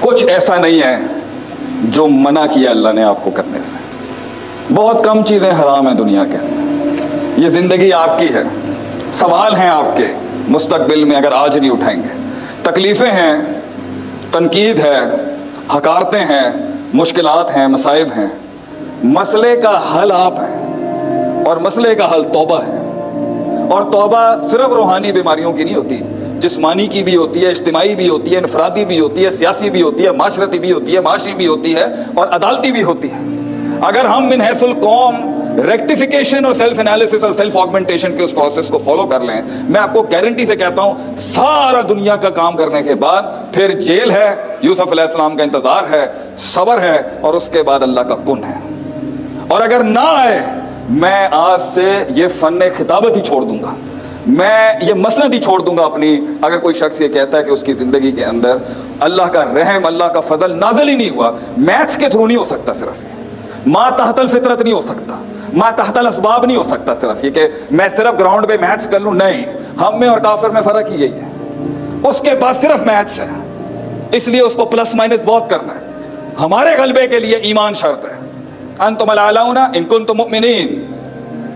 کچھ ایسا نہیں ہے جو منع کیا اللہ نے آپ کو کرنے سے. بہت کم چیزیں حرام ہیں دنیا کے اندر. یہ زندگی آپ کی ہے, سوال ہیں آپ کے مستقبل میں اگر آج نہیں اٹھائیں گے. تکلیفیں ہیں, تنقید ہے, حقارتیں ہیں, مشکلات ہیں, مصائب ہیں. مسئلے کا حل آپ ہیں, اور مسئلے کا حل توبہ ہے. اور توبہ صرف روحانی بیماریوں کی نہیں ہوتی, جسمانی کی بھی ہوتی ہے, اجتماعی بھی ہوتی ہے, انفرادی بھی ہوتی ہے, سیاسی بھی ہوتی ہے, معاشرتی بھی ہوتی ہے, معاشی بھی ہوتی ہے, اور عدالتی بھی ہوتی ہے. اگر ہم من حیث القوم ریکٹیفیکیشن اور سیلف انالیسس اور سیلف آگمنٹیشن کے اس پروسیس کو فالو کر لیں, میں آپ کو گارنٹی سے کہتا ہوں سارا دنیا کا کام کرنے کے بعد پھر جیل ہے, یوسف علیہ السلام کا انتظار ہے, صبر ہے, اور اس کے بعد اللہ کا کن ہے. اور اگر نہ آئے, میں آج سے یہ فن خطابت ہی چھوڑ دوں گا, میں یہ مسند ہی چھوڑ دوں گا اپنی. اگر کوئی شخص یہ کہتا ہے کہ اس کی زندگی کے اندر اللہ کا رحم, اللہ کا فضل نازل ہی نہیں ہوا, میتھس کے تھرو نہیں ہو سکتا, صرف ما تحت الفطرت نہیں ہو سکتا, ما تحت الاسباب نہیں ہو سکتا, صرف یہ کہ میں صرف گراؤنڈ پہ میتھس کر لوں, نہیں. ہم میں اور کافر میں فرق ہی یہی ہے, اس کے پاس صرف میتھس ہے, اس لیے اس کو پلس مائنس بہت کرنا ہے. ہمارے غلبے کے لیے ایمان شرط ہے. انتم الاعلون ان کنتم مؤمنین,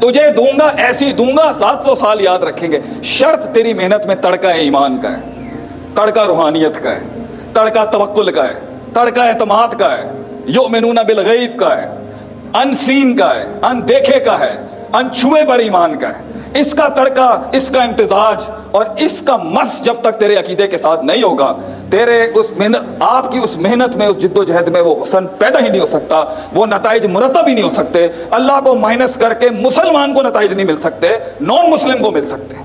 تجھے دوں گا, ایسی دوں گا 700 سال یاد رکھیں گے. شرط تیری محنت میں تڑکا ایمان کا ہے, تڑکا روحانیت کا ہے, تڑکا توکل کا ہے, تڑکا اعتماد کا ہے, یؤمنون بالغیب کا ہے, ان سین کا ہے, ان دیکھے کا ہے, ان چھوئے پر ایمان کا ہے. اس کا تڑکا, اس کا امتزاج اور اس کا مس جب تک تیرے عقیدے کے ساتھ نہیں ہوگا, تیرے اس محنت, آپ کی اس محنت میں, اس جد و جہد میں وہ حسن پیدا ہی نہیں ہو سکتا, وہ نتائج مرتب ہی نہیں ہو سکتے. اللہ کو مائنس کر کے مسلمان کو نتائج نہیں مل سکتے, نان مسلم کو مل سکتے.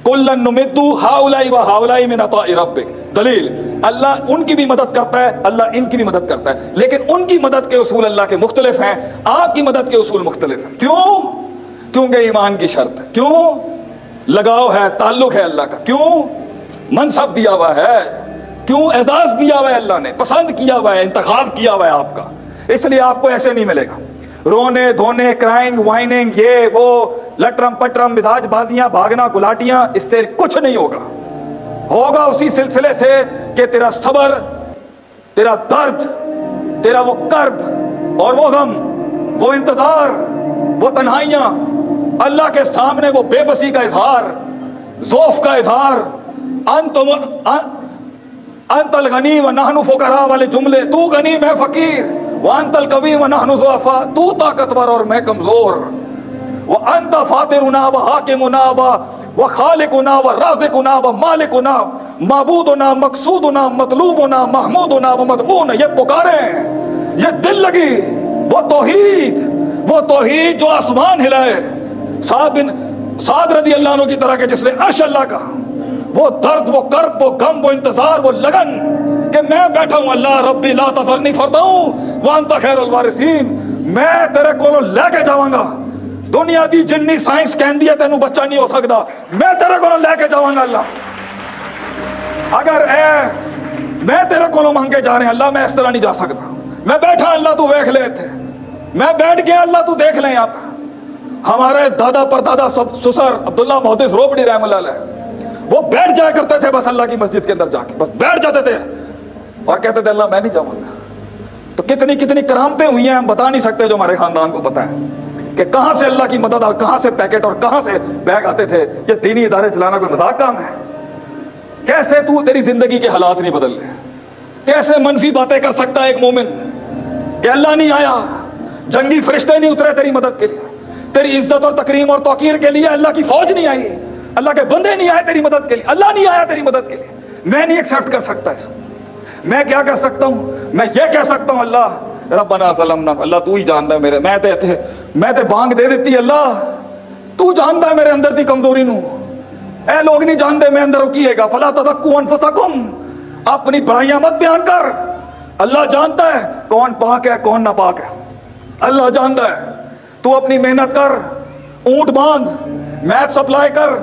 کلن نمد ہؤلاء وہؤلاء من عطاء ربک. دلیل, اللہ ان کی بھی مدد کرتا ہے, اللہ ان کی بھی مدد کرتا ہے, لیکن ان کی مدد کے اصول اللہ کے مختلف ہیں, آپ کی مدد کے اصول مختلف ہیں. کیوں؟ کیونکہ ایمان کی شرط ہے. کیوں؟ لگاؤ ہے, تعلق ہے اللہ کا. کیوں؟ منصب دیا ہوا ہے. کیوں؟ اعزاز دیا ہوا ہے اللہ نے, پسند کیا ہوا ہے, انتخاب کیا ہوا ہے آپ کا. اس لیے آپ کو ایسے نہیں ملے گا. رونے دھونے, کرائنگ وائننگ, یہ وہ لٹرم پٹرم مزاج بازیاں, بھاگنا گلاٹیاں, اس سے کچھ نہیں ہوگا. ہوگا اسی سلسلے سے کہ تیرا صبر, تیرا درد, تیرا وہ کرب اور وہ غم, وہ انتظار, وہ تنہائیاں, اللہ کے سامنے وہ بے بسی کا اظہار, ضعف کا اظہار, انت الغنی و نحن فقراء والے جملے, تو غنی میں فقیر, وانت القوی و نحن ضعفاء, تو طاقتور اور میں کمزور, وانت فاطرنا و حاکمنا و خالقنا و رازقنا و مالکنا, معبودنا, مقصودنا, مطلوبنا, محمودنا و مدعونا. یہ پکاریں, یہ دل لگی, وہ توحید جو آسمان ہلائے. سعد رضی اللہ عنہ کی طرح کے جس نے عرش اللہ کا, وہ درد, وہ کرب, وہ غم, وہ انتظار, وہ لگن کہ میں بیٹھا ہوں, اللہ ربی لا تذرنی فردا وانت خیر الوارثین, میں تیرے کو لے کے جاواں گا. دنیا دی جنی سائنس کہندی ہے تینوں بچہ نہیں ہو سکتا, میں تیرے کو لے کے جاواں گا. اللہ اگر میں تیرے کو مانگے جا رہے ہیں, اللہ میں اس طرح نہیں جا سکتا, میں بیٹھا, اللہ تو دیکھ لے تھے, میں بیٹھ گیا, اللہ تو دیکھ لیں. یہاں پر ہمارے دادا پر دادا سسر عبداللہ محدث روبڑی رحم اللہ علیہ, وہ بیٹھ جایا کرتے تھے بس اللہ کی مسجد کے اندر جا کے, بس بیٹھ جاتے تھے اور کہتے تھے اللہ میں نہیں جاؤں گا. تو کتنی کتنی کرامتیں ہوئی ہیں, ہم بتا نہیں سکتے, جو ہمارے خاندان کو پتہ ہے کہ کہاں سے اللہ کی مدد اور کہاں سے پیکٹ اور کہاں سے بیگ آتے تھے. یہ دینی ادارے چلانا کوئی مذاق کام ہے؟ کیسے تو تیری زندگی کے حالات نہیں بدل رہے, کیسے منفی باتیں کر سکتا ہے ایک مومن کہ اللہ نہیں آیا, جنگی فرشتے نہیں اترے تیری مدد کے لیے, تیری عزت اور تکریم اور توقیر کے لیے اللہ کی فوج نہیں آئی, اللہ کے بندے نہیں آئے تیری مدد کے لیے, اللہ نہیں آیا تیری مدد کے لیے. میں نہیں ایکسیپٹ کر سکتا اس کو. میں کیا کر سکتا ہوں؟ میں یہ کہہ سکتا ہوں اللہ ربنا ظلمنا, اللہ تو ہی جانتا ہے میرے, میں تے بانگ دے دیتی, اللہ تو جانتا ہے میرے اندر دی کمزوری نو, اے لوگ نہیں جانتے میں اندر کیے گا. فلا تزکوا انفسکم, اپنی برائیاں مت بیان کر, اللہ جانتا ہے کون پاک ہے کون ناپاک ہے, اللہ جانتا ہے. تو اپنی محنت کر, اونٹ باندھ, میتھس اپلائی کر,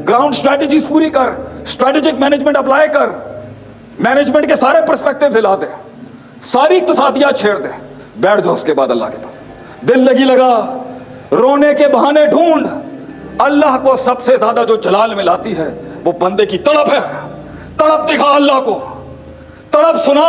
گراؤنڈ اسٹریٹجیز پوری کر, اسٹریٹجک مینجمنٹ اپلائی کر, مینجمنٹ کے سارے پرسپیکٹیوز ہلا دے, ساری اقتصادیات چھیڑ دے, بیٹھ جاؤ اس کے بعد اللہ کے پاس. دل لگی لگا, رونے کے بہانے ڈھونڈ. اللہ کو سب سے زیادہ جو جلال میں لاتی ہے وہ بندے کی تڑپ ہے. تڑپ دکھا اللہ کو, تڑپ سنا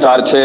4-6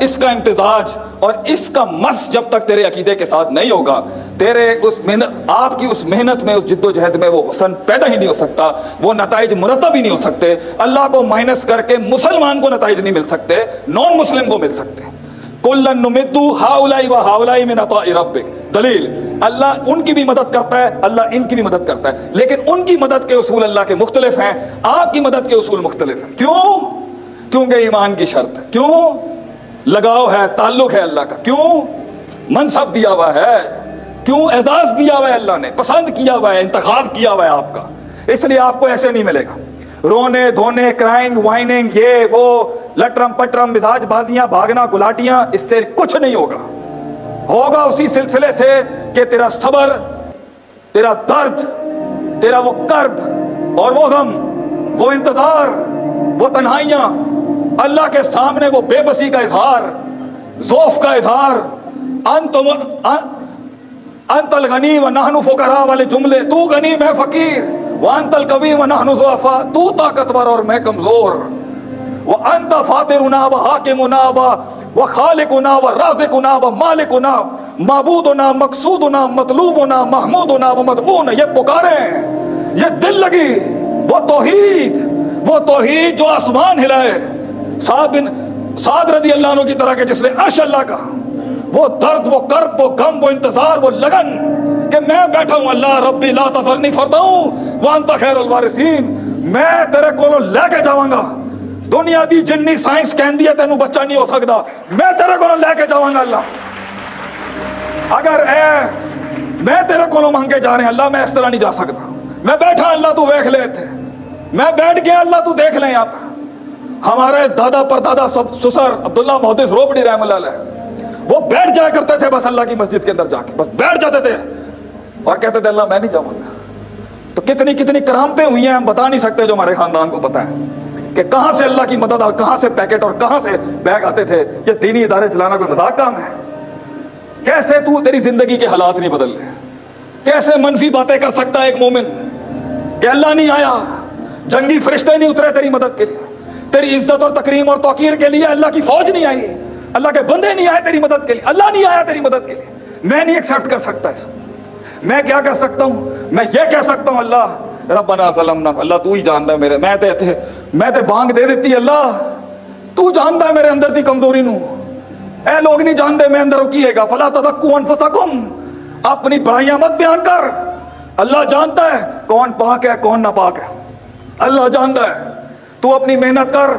اس کا امتزاج اور اس کا مس جب تک تیرے عقیدے کے ساتھ نہیں ہوگا، تیرے اس محنت، آپ کی اس محنت میں، اس جد و جہد میں وہ حسن پیدا ہی نہیں ہو سکتا، وہ نتائج مرتب ہی نہیں ہو سکتے۔ اللہ کو مائنس کر کے مسلمان کو نتائج نہیں مل سکتے، نان مسلم کو مل سکتے۔ کلن نمد ہؤلاء وہؤلاء من عطاء ربک، دلیل اللہ ان کی بھی مدد کرتا ہے، اللہ ان کی بھی مدد کرتا ہے، لیکن ان کی مدد کے اصول اللہ کے مختلف ہیں، آپ کی مدد کے اصول مختلف ہیں۔ کیوں؟ کیونکہ ایمان کی شرط ہے، کیوں لگاؤ ہے، تعلق ہے اللہ کا، کیوں منصب دیا ہوا ہے، کیوں اعزاز دیا ہوا ہے، اللہ نے پسند کیا ہوا ہے، انتخاب کیا ہوا ہے آپ کا، اس لیے آپ کو ایسے نہیں ملے گا۔ رونے دھونے، کرائنگ وائننگ، یہ وہ لٹرم پٹرم مزاج بازیاں، بھاگنا گلاٹیاں، اس سے کچھ نہیں ہوگا۔ ہوگا اسی سلسلے سے کہ تیرا صبر، تیرا درد، تیرا وہ کرب اور وہ غم، وہ انتظار، وہ تنہائیاں، اللہ کے سامنے وہ بے بسی کا اظہار، ضعف کا اظہار، انت الغنی و نحن فقراء والے جملے، تو غنی میں فقیر، وانت القوی و نحن ضعفاء، تو طاقتور اور میں کمزور، وانت فاطرنا و حاکمنا و خالقنا و رازقنا و مالکنا، معبودنا مقصودنا مطلوبنا محمودنا و مدعونا، یہ پکاریں، یہ دل لگی، وہ توحید جو آسمان ہلائے، سعد رضی اللہ عنہ کی طرح کے جس نے عرش اللہ کا، وہ درد، وہ کرب، وہ غم، وہ انتظار، وہ لگن کہ میں بیٹھا ہوں، اللہ ربی لا تذرنی فردا وانت خیر الوارثین، میں تیرے کو لے کے جاواں گا، دنیا دی جنی سائنس کہندی ہے تینوں بچہ نہیں ہو سکتا، میں تیرے کو لے کے جاواں گا اللہ، اگر میں تیرے کو مانگ کے جا رہے ہیں اللہ، میں اس طرح نہیں جا سکتا، میں بیٹھا اللہ تو دیکھ لے تھے، میں بیٹھ گیا اللہ تو دیکھ لیں۔ یہاں پر ہمارے دادا پر دادا سسر عبداللہ محدث روبڑی رحم اللہ علیہ، وہ بیٹھ جایا کرتے تھے بس اللہ کی مسجد کے اندر جا کے، بس بیٹھ جاتے تھے اور کہتے تھے اللہ میں نہیں جاؤں گا۔ تو کتنی کتنی کرامتیں ہوئی ہیں ہم بتا نہیں سکتے، جو ہمارے خاندان کو پتہ ہے کہ کہاں سے اللہ کی مدد اور کہاں سے پیکٹ اور کہاں سے بیگ آتے تھے۔ یہ دینی ادارے چلانا کوئی مذاق کام ہے؟ کیسے تو تیری زندگی کے حالات نہیں بدل رہے، کیسے منفی باتیں کر سکتا ہے ایک مومن کہ اللہ نہیں آیا، جنگی فرشتے نہیں اترے تیری مدد کے لیے، تیری عزت اور تکریم اور توقیر کے لیے اللہ کی فوج نہیں آئی، اللہ کے بندے نہیں آئے تیری مدد کے لیے، اللہ نہیں آیا تیری مدد کے لیے، میں نہیں ایکسیپٹ کر سکتا اس کو۔ میں کیا کر سکتا ہوں؟ میں یہ کہہ سکتا ہوں اللہ ربنا ظلمنا، اللہ تو ہی جانتا ہے میرے، میں تے بانگ دے دیتی اللہ، تو جانتا ہے میرے اندر دی کمزوری نو، اے لوگ نہیں جانتے میں اندر کیے گا، فلا تزکوا انفسکم، اپنی بڑائیاں مت بیان کر، اللہ جانتا ہے کون پاک ہے کون ناپاک ہے، اللہ جانتا ہے، تو اپنی محنت کر،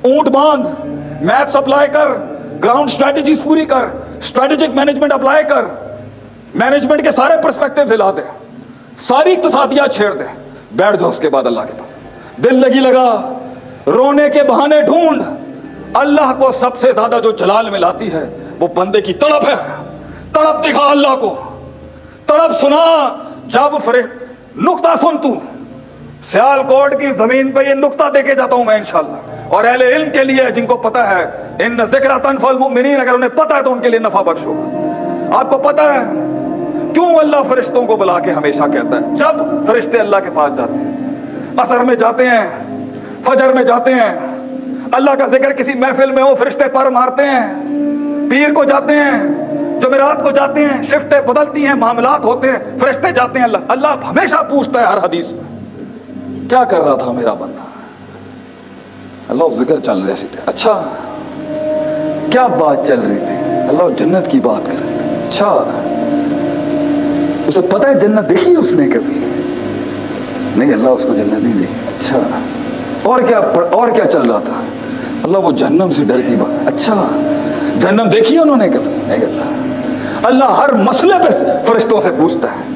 اونٹ باندھ، میتھس اپلائی کر، گراؤنڈ اسٹریٹجیز پوری کر، اسٹریٹجک مینجمنٹ اپلائی کر، مینجمنٹ کے سارے پرسپیکٹیوز ہلا دے، ساری اقتصادیات چھیڑ دے، بیٹھ جاؤ اس کے بعد اللہ کے پاس، دل لگی لگا، رونے کے بہانے ڈھونڈ۔ اللہ کو سب سے زیادہ جو جلال میں لاتی ہے وہ بندے کی تڑپ ہے، تڑپ دکھا اللہ کو، تڑپ سنا، جب نقطہ سن، تو سیال کوٹ کی زمین پہ یہ نقطہ دے کے جاتا ہوں میں انشاءاللہ، اور اہل علم کے لیے جن کو پتہ ہے ان ذکر تنفع المؤمنین، اگر انہیں پتہ ہے تو ان کے لیے نفع بخش ہوگا۔ آپ کو پتہ ہے کیوں اللہ فرشتوں کو بلا کے ہمیشہ کہتا ہے جب فرشتے اللہ کے پاس جاتے ہیں، عصر میں جاتے ہیں، فجر میں جاتے ہیں، اللہ کا ذکر کسی محفل میں ہو فرشتے پر مارتے ہیں، پیر کو جاتے ہیں، جمعرات کو جاتے ہیں، شفٹیں بدلتی ہیں، معاملات ہوتے ہیں، فرشتے جاتے ہیں، اللہ ہمیشہ پوچھتا ہے ہر حدیث میں کیا کر رہا تھا میرا بندہ، اللہ ذکر چل رہے تھے، اچھا کیا بات چل رہی تھی، اللہ جنت کی بات کر رہے تھے، اچھا اسے پتہ ہے جنت دیکھی اس نے کبھی نہیں، اللہ اس کو جنت نہیں دیکھی، اچھا اور کیا چل رہا تھا، اللہ وہ جہنم سے ڈر کی بات، اچھا جہنم دیکھی انہوں نے کبھی نہیں، اللہ ہر مسئلے پہ فرشتوں سے پوچھتا ہے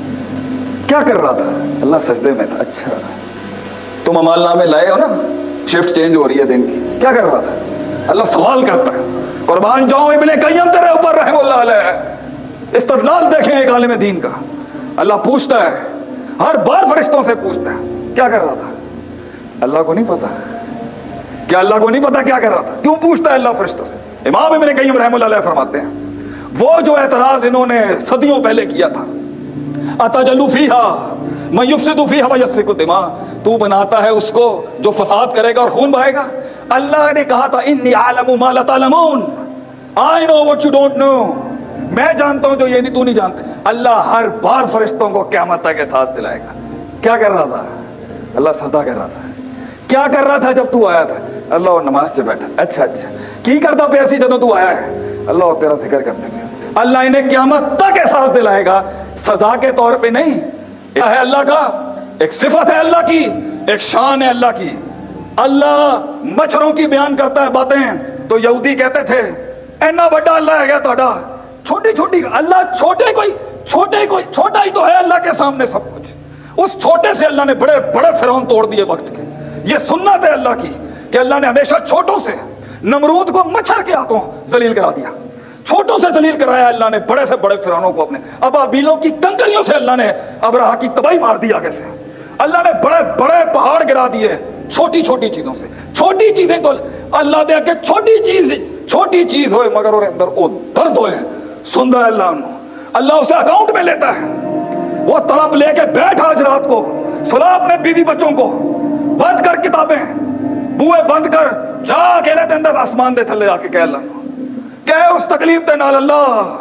کیا کر رہا تھا، اللہ سجدے میں تھا، اچھا تم عمال نامے لائے ہو نا، شفٹ چینج ہو رہی ہے دن کی، کیا کر رہا تھا، اللہ سوال کرتا ہے، قربان جاؤں ابن قیم تیرے اوپر رحم اللہ علیہ، استدلال دیکھیں ایک عالم دین کا، اللہ پوچھتا ہے ہر بار فرشتوں سے پوچھتا ہے کیا کر رہا تھا، اللہ کو نہیں پتا، کیا اللہ کو نہیں پتا کیا کر رہا تھا، کیوں پوچھتا ہے اللہ فرشتوں سے؟ امام ابن قیم رحم اللہ علیہ فرماتے ہیں وہ جو اعتراض انہوں نے صدیوں پہلے کیا تھا، اتجلو فیہا من یفسد فیہا ویسفک الدماء، تو بناتا ہے اس کو جو فساد کرے گا اور خون بہائے گا، اللہ نے کہا تھا انی اعلم ما لا تعلمون, I know what you don't know, میں جانتا ہوں جو یہ نہیں تو نہیں جانتے. اللہ ہر بار فرشتوں کو قیامت تک احساس دلائے گا. کیا کر رہا تھا اللہ؟ سجدہ کر رہا تھا. کیا کر رہا تھا جب تو آیا تھا؟ اللہ اور نماز سے بیٹھا. اچھا کی کرتا پہ ایسی جدوں تو آیا ہے؟ اللہ اور تیرا ذکر کرنے میں. اللہ انہیں قیامت تک احساس دلائے گا, سزا کے طور پہ نہیں. ہے اللہ کا ایک صفت ہے, اللہ کی ایک شان ہے اللہ کی. اللہ مچھروں کی بیان کرتا ہے باتیں, تو یہودی کہتے تھے اینا بڑا اللہ ہے گیا توڑا, چھوٹی چھوٹی اللہ, چھوٹا ہی تو ہے اللہ کے سامنے سب کچھ. اس چھوٹے سے اللہ نے بڑے بڑے فرعون توڑ دیے وقت کے. یہ سنت ہے اللہ کی کہ اللہ نے ہمیشہ چھوٹوں سے, نمرود کو مچھر کے ہاتھوں ذلیل کرا دیا, چھوٹوں سے ذلیل کرایا اللہ نے بڑے سے بڑے فرعونوں کو. اپنے ابابیلوں کی کنکریوں سے اللہ نے ابرہا کی تباہی مار دی آگے سے. اللہ نے بڑے بڑے پہاڑ گرا دیے چھوٹی چھوٹی چیزوں سے. چھوٹی چیزیں تو اللہ دے کہ چھوٹی چیز ہوئے مگر اور اندر وہ درد ہوئے, سن رہا ہے اللہ انہوں. اللہ اسے اکاؤنٹ میں لیتا ہے. وہ طلب لے کے بیٹھ آج رات کو, سلا اپنے بیوی بچوں کو, بند کر کتابیں, بوئے بند کر, جا اکیلے دے اندر آسمان دے تھلے آ کے کہہ اللہ, کہ اس تکلیف دے نال اللہ